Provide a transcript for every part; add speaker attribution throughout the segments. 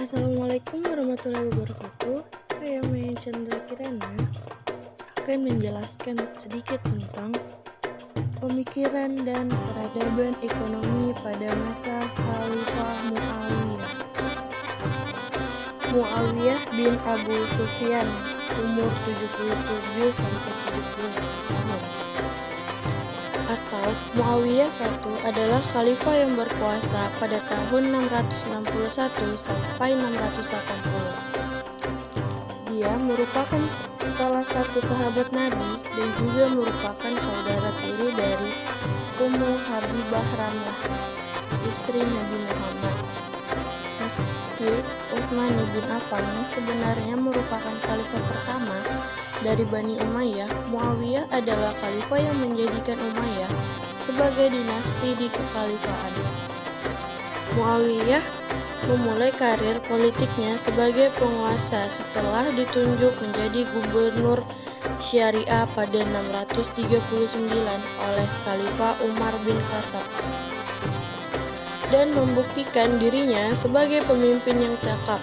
Speaker 1: Assalamualaikum warahmatullahi wabarakatuh. Saya Maya Chandra Kirana akan menjelaskan sedikit tentang pemikiran dan peradaban ekonomi pada masa Khalifah Muawiyah. Muawiyah bin Abu Sufyan, umur 77 sampai 70 tahun. Atau Muawiyah I adalah khalifah yang berkuasa pada tahun 661 sampai 680. Dia merupakan salah satu sahabat Nabi dan juga merupakan saudara tiri dari Ummu Habibah Ramlah, istri Nabi Muhammad. Meski Utsman bin Affan sebenarnya merupakan khalifah pertama dari Bani Umayyah, Muawiyah adalah khalifah yang menjadikan Umayyah sebagai dinasti di kekhalifahan. Muawiyah memulai karir politiknya sebagai penguasa setelah ditunjuk menjadi gubernur Syariah pada 639 oleh Khalifah Umar bin Khattab dan membuktikan dirinya sebagai pemimpin yang cakap.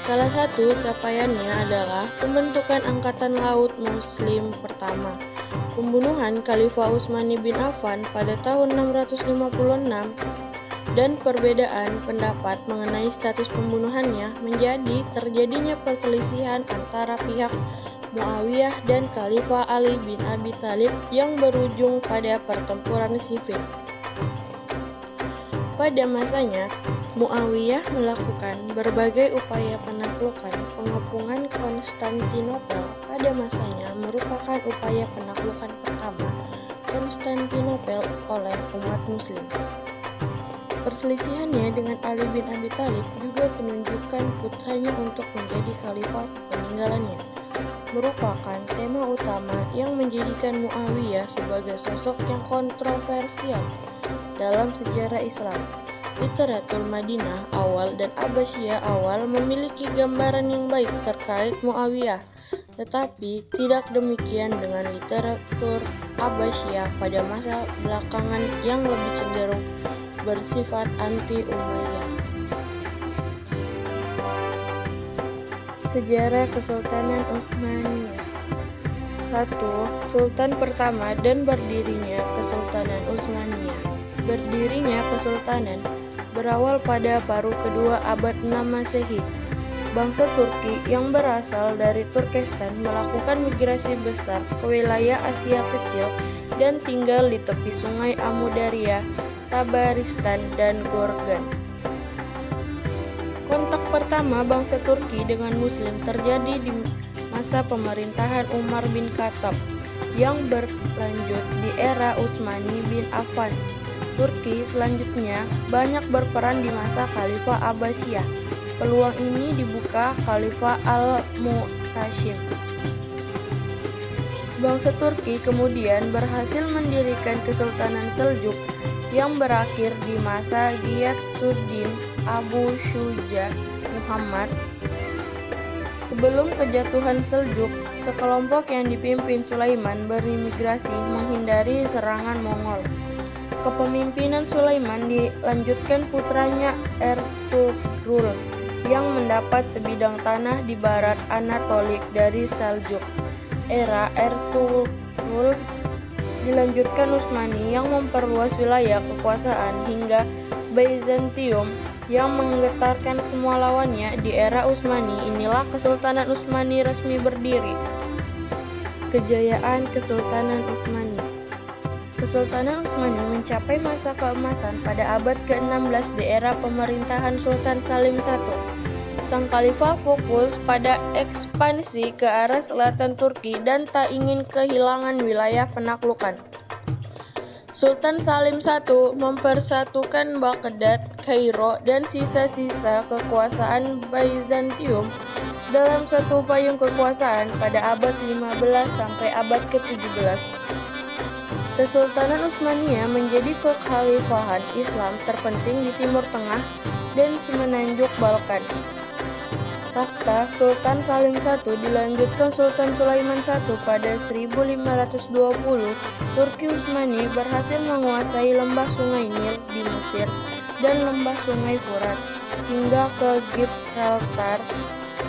Speaker 1: Salah satu capaiannya adalah pembentukan Angkatan Laut Muslim pertama, pembunuhan Khalifah Utsman bin Affan pada tahun 656, dan perbedaan pendapat mengenai status pembunuhannya menjadi terjadinya perselisihan antara pihak Muawiyah dan Khalifah Ali bin Abi Thalib yang berujung pada pertempuran sifil. Pada masanya, Muawiyah melakukan berbagai upaya penaklukan. Pengepungan Konstantinopel pada masanya merupakan upaya penaklukan pertama Konstantinopel oleh umat muslim. Perselisihannya dengan Ali bin Abi Thalib juga menunjukkan putranya untuk menjadi khalifah sepeninggalannya, merupakan tema utama yang menjadikan Muawiyah sebagai sosok yang kontroversial dalam sejarah Islam. Literatur Madinah awal dan Abbasiyah awal memiliki gambaran yang baik terkait Muawiyah, tetapi tidak demikian dengan literatur Abbasiyah pada masa belakangan yang lebih cenderung bersifat anti-Umayyah. Sejarah Kesultanan Utsmaniyah. 1. Sultan pertama dan berdirinya Kesultanan Utsmaniyah. Berdirinya kesultanan berawal pada paruh kedua abad 6 Masehi. Bangsa Turki yang berasal dari Turkestan melakukan migrasi besar ke wilayah Asia Kecil dan tinggal di tepi sungai Amudarya, Tabaristan, dan Gorgan. Kontak pertama bangsa Turki dengan Muslim terjadi di masa pemerintahan Umar bin Khattab yang berlanjut di era Utsmani bin Affan. Turki selanjutnya banyak berperan di masa Khalifah Abbasiyah. Peluang ini dibuka Khalifah Al-Mu'tasim. Bangsa Turki kemudian berhasil mendirikan Kesultanan Seljuk yang berakhir di masa Ghiyatsuddin Abu Syuja Muhammad. Sebelum kejatuhan Seljuk, sekelompok yang dipimpin Sulaiman berimigrasi menghindari serangan Mongol. Kepemimpinan Sulaiman dilanjutkan putranya Ertugrul yang mendapat sebidang tanah di barat Anatolia dari Seljuk. Era Ertugrul dilanjutkan Utsmani yang memperluas wilayah kekuasaan hingga Byzantium yang menggetarkan semua lawannya. Di era Utsmani inilah Kesultanan Utsmani resmi berdiri. Kejayaan Kesultanan Utsmani. Kesultanan Utsmani mencapai masa keemasan pada abad ke-16 di era pemerintahan Sultan Salim I. Sang khalifah fokus pada ekspansi ke arah selatan Turki dan tak ingin kehilangan wilayah penaklukan. Sultan Salim I mempersatukan Baghdad, Kairo, dan sisa-sisa kekuasaan Byzantium dalam satu payung kekuasaan pada abad 15 sampai abad ke-17. Kesultanan Utsmaniyah menjadi kekhalifahan Islam terpenting di Timur Tengah dan semenanjung Balkan. Takhta Sultan Salim I dilanjutkan Sultan Sulaiman I pada 1520. Turki Utsmani berhasil menguasai lembah Sungai Nil di Mesir dan lembah Sungai Furat. hingga ke Gibraltar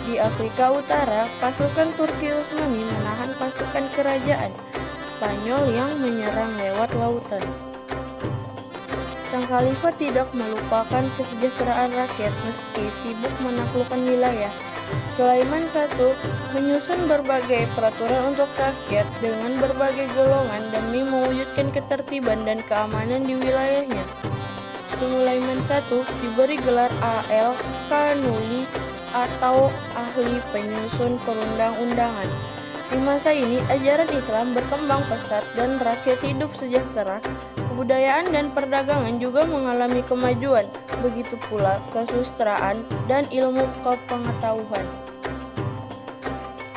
Speaker 1: di Afrika Utara, pasukan Turki Utsmani menahan pasukan kerajaan Spanyol yang menyerang lewat lautan. Sang khalifah tidak melupakan kesejahteraan rakyat meski sibuk menaklukkan wilayah. Sulaiman I menyusun berbagai peraturan untuk rakyat dengan berbagai golongan demi mewujudkan ketertiban dan keamanan di wilayahnya. Sulaiman I diberi gelar Al-Kanuli atau ahli penyusun perundang-undangan. Di masa ini, ajaran Islam berkembang pesat dan rakyat hidup sejahtera. Kebudayaan dan perdagangan juga mengalami kemajuan, begitu pula kesusastraan dan ilmu kepengetahuan.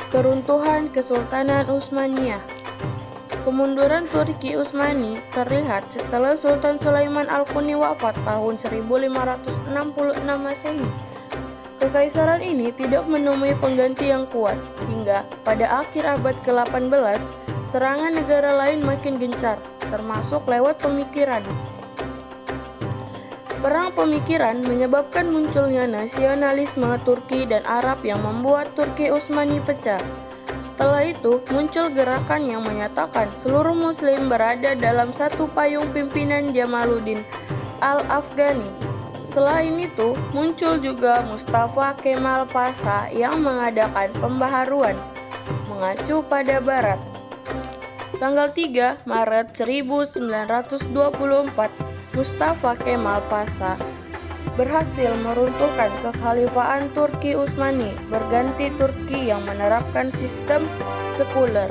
Speaker 1: Keruntuhan Kesultanan Utsmaniyah. Kemunduran Turki Utsmani terlihat setelah Sultan Sulaiman Al-Quni wafat tahun 1566 Masehi. Kekaisaran ini tidak menemui pengganti yang kuat, hingga pada akhir abad ke-18, serangan negara lain makin gencar, termasuk lewat pemikiran. Perang pemikiran menyebabkan munculnya nasionalisme Turki dan Arab yang membuat Turki Utsmani pecah. Setelah itu, muncul gerakan yang menyatakan seluruh muslim berada dalam satu payung pimpinan Jamaluddin Al-Afghani. Selain itu, muncul juga Mustafa Kemal Pasha yang mengadakan pembaharuan, mengacu pada Barat. Tanggal 3 Maret 1924, Mustafa Kemal Pasha berhasil meruntuhkan kekhalifahan Turki Utsmani, berganti Turki yang menerapkan sistem sekuler.